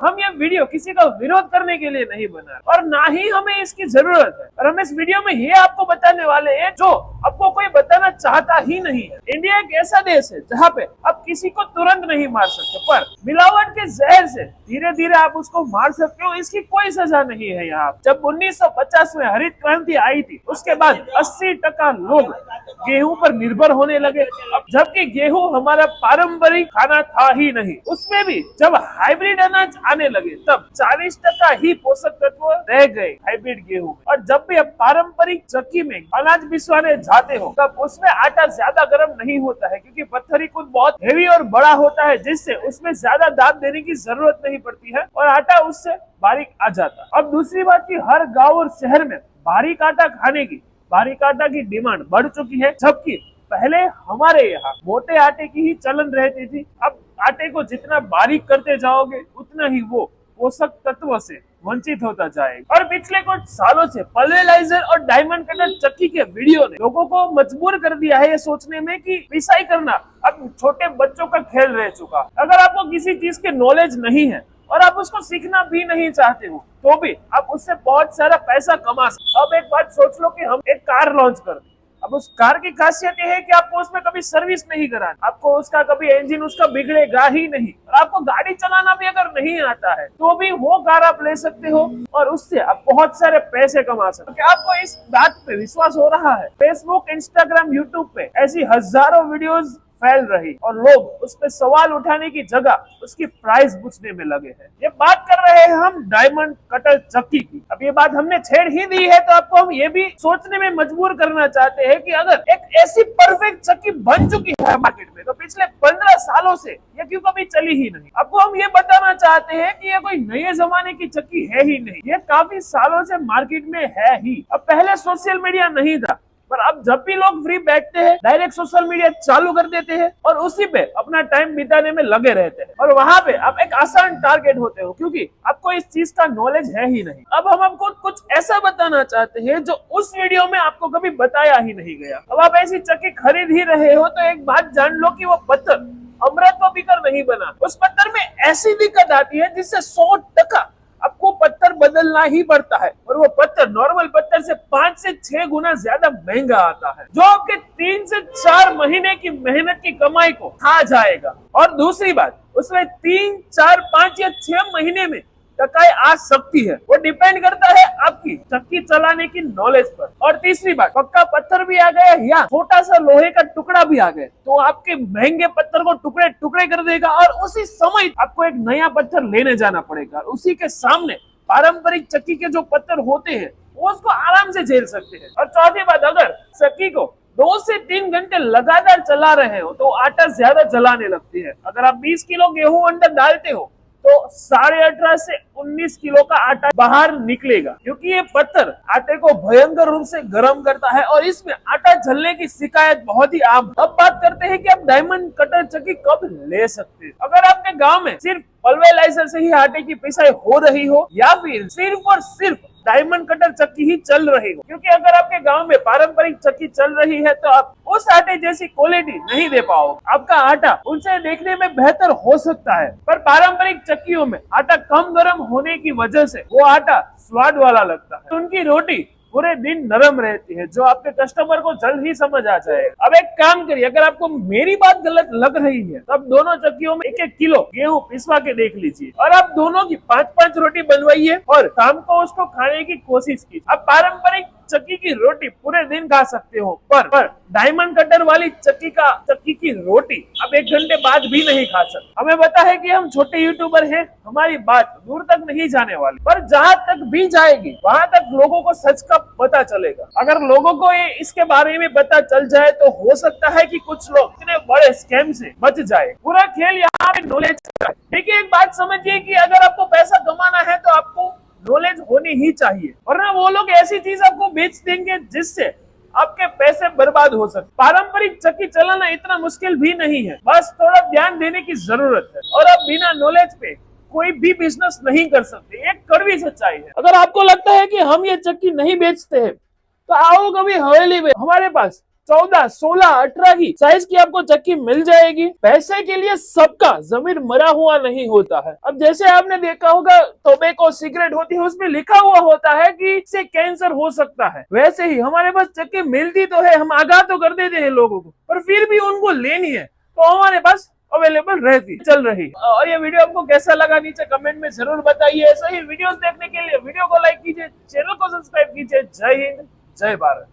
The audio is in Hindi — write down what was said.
हम ये वीडियो किसी का विरोध करने के लिए नहीं बना और ना ही हमें इसकी जरूरत है। और हम इस वीडियो में ये आपको बताने वाले हैं जो आपको कोई बताना चाहता ही नहीं है। इंडिया एक ऐसा देश है जहाँ पे आप किसी को तुरंत नहीं मार सकते, पर मिलावट के जहर से धीरे धीरे आप उसको मार सकते हो। इसकी कोई सजा नहीं है यहाँ। जब 1950 में हरित क्रांति आई थी, उसके बाद 80% लोग गेहूं पर निर्भर होने लगे, जबकि गेहूं हमारा पारंपरिक खाना था ही नहीं। उसमें भी जब हाइब्रिड अनाज आने लगे तब 40% ही पोषक तत्व रह गए हाइब्रिड गेहूं। और जब भी आप पारंपरिक चक्की में अनाज पिसवाने जाते हो तब उसमें आटा ज्यादा गर्म नहीं होता है, क्योंकि पत्थरी खुद बहुत हेवी और बड़ा होता है, जिससे उसमें ज्यादा दाब देने की जरूरत नहीं पड़ती है और आटा उससे बारीक आ जाता है। अब दूसरी बात की हर गाँव और शहर में बारीक आटा खाने की, बारीक आटा की डिमांड बढ़ चुकी है, जबकि पहले हमारे यहाँ मोटे आटे की ही चलन रहती थी। अब आटे को जितना बारीक करते जाओगे उतना ही वो पोषक तत्वों से वंचित होता जाएगा। और पिछले कुछ सालों से पल्वेराइजर और डायमंड कटर चक्की के वीडियो ने लोगों को मजबूर कर दिया है ये सोचने में कि पिसाई करना अब छोटे बच्चों का खेल रह चुका। अगर आपको किसी चीज के नॉलेज नहीं है और आप उसको सीखना भी नहीं चाहते हो तो भी आप उससे बहुत सारा पैसा कमा सकते। अब एक बात सोच लो कि हम एक कार लॉन्च कर दें। अब उस कार की खासियत ये है कि आपको उसमें कभी सर्विस नहीं कराना, आपको उसका कभी इंजन उसका बिगड़ेगा ही नहीं, और आपको गाड़ी चलाना भी अगर नहीं आता है तो भी वो कार आप ले सकते हो और उससे आप बहुत सारे पैसे कमा सकते हो। क्या आपको इस बात पे विश्वास हो रहा है? फेसबुक, इंस्टाग्राम, यूट्यूब पे ऐसी हजारों वीडियोस फैल रही और लोग उस पे सवाल उठाने की जगह उसकी प्राइस पूछने में लगे हैं। ये बात कर रहे हैं हम डायमंड कटर चक्की की। अब ये बात हमने छेड़ ही दी है तो आपको हम ये भी सोचने में मजबूर करना चाहते हैं कि अगर एक ऐसी परफेक्ट चक्की बन चुकी है मार्केट में तो पिछले 15 सालों से ये क्यों कभी चली ही नहीं। आपको हम ये बताना चाहते हैं कि ये कोई नए जमाने की चक्की है ही नहीं, ये काफी सालों से मार्केट में है ही। अब पहले सोशल मीडिया नहीं था, पर अब जब भी लोग फ्री बैठते हैं डायरेक्ट सोशल मीडिया चालू कर देते हैं और उसी पे अपना टाइम बिताने में लगे रहते हैं और वहां पे आप एक आसान टारगेट होते हो, क्योंकि आपको इस चीज का नॉलेज है ही नहीं। अब हम आपको कुछ ऐसा बताना चाहते हैं जो उस वीडियो में आपको कभी बताया ही नहीं गया। अब आप ऐसी चक्की खरीद ही रहे हो तो एक बात जान लो कि वो पत्थर अमृत को पीकर नहीं बना। उस पत्थर में ऐसी दिक्कत आती है जिससे 100% आपको पत्थर बदलना ही पड़ता है और वो पत्थर नॉर्मल पत्थर से 5 से 6 गुना ज्यादा महंगा आता है, जो आपके 3 से 4 महीने की मेहनत की कमाई को खा जाएगा। और दूसरी बात, उसमें 3, 4, 5 या 6 महीने में टकाई आ सकती है, वो डिपेंड करता है आपकी चक्की चलाने की नॉलेज पर। और तीसरी बात, पक्का पत्थर भी आ गया या छोटा सा लोहे का टुकड़ा भी आ गया तो आपके महंगे पत्थर को टुकड़े टुकड़े कर देगा और उसी समय आपको एक नया पत्थर लेने जाना पड़ेगा। उसी के सामने पारंपरिक चक्की के जो पत्थर होते हैं वो उसको आराम से झेल सकते हैं। और चौथी बात, अगर चक्की को 2 से 3 घंटे लगातार चला रहे हो तो आटा ज्यादा जलाने लगती है। अगर आप 20 किलो गेहूं अंदर डालते हो तो 18.5 से 19 किलो का आटा बाहर निकलेगा, क्योंकि ये पत्थर आटे को भयंकर रूप से गर्म करता है और इसमें आटा जलने की शिकायत बहुत ही आम। अब बात करते हैं कि आप डायमंड कटर चक्की कब ले सकते हैं। अगर आपके गांव में सिर्फ पल्वेराइजर से ही आटे की पिसाई हो रही हो या फिर सिर्फ और सिर्फ डायमंड कटर चक्की ही चल रही हो, क्योंकि अगर आपके गांव में पारंपरिक चक्की चल रही है तो आप उस आटे जैसी क्वालिटी नहीं दे पाओगे। आपका आटा उनसे देखने में बेहतर हो सकता है, पर पारंपरिक चक्कियों में आटा कम गर्म होने की वजह से वो आटा स्वाद वाला लगता है। उनकी रोटी पूरे दिन नरम रहती है, जो आपके कस्टमर को जल्द ही समझ आ जाएगा। अब एक काम करिए, अगर आपको मेरी बात गलत लग रही है तो आप दोनों चक्कियों में 1-1 किलो गेहूं पिसवा के देख लीजिए और आप दोनों की 5-5 रोटी बनवाइए और शाम को उसको खाने की कोशिश कीजिए। आप पारंपरिक चक्की की रोटी पूरे दिन खा सकते हो, पर डायमंड कटर वाली चक्की की रोटी आप 1 घंटे बाद भी नहीं खा सकते। हमें पता है कि हम छोटे यूट्यूबर हैं, हमारी बात दूर तक नहीं जाने वाली, पर जहाँ तक भी जाएगी वहाँ तक लोगों को सच का पता चलेगा। अगर लोगों को ये इसके बारे में पता चल जाए तो हो सकता है कि कुछ लोग इतने बड़े स्कैम से बच जाए। पूरा खेल यहाँ पे नॉलेज का है। देखिए, एक बात समझिए कि अगर आपको पैसा कमाना है तो आपको नॉलेज होनी ही चाहिए, वरना वो लोग ऐसी चीज आपको बेच देंगे जिससे आपके पैसे बर्बाद हो सकते। पारंपरिक चक्की चलाना इतना मुश्किल भी नहीं है, बस थोड़ा ध्यान देने की जरूरत है और आप बिना नॉलेज पे कोई भी बिजनेस नहीं कर सकते। एक कड़वी सच्चाई है। अगर आपको लगता है कि हम ये चक्की नहीं बेचते हैं तो आओ कभी हवेली में, हमारे पास 14, 16, 18 की साइज की आपको चक्की मिल जाएगी। पैसे के लिए सबका जमीर मरा हुआ नहीं होता है। अब जैसे आपने देखा होगा टोबैको सिगरेट होती है, उसमें लिखा हुआ होता है कि इससे कैंसर हो सकता है, वैसे ही हमारे पास चक्की मिलती तो है, हम आगाह तो कर देते हैं लोगों को, पर फिर भी उनको लेनी है तो हमारे पास अवेलेबल रहती चल रही। और ये वीडियो आपको कैसा लगा नीचे कमेंट में जरूर बताइए। ऐसे ही वीडियोस देखने के लिए वीडियो को लाइक कीजिए, चैनल को सब्सक्राइब कीजिए। जय हिंद, जय भारत।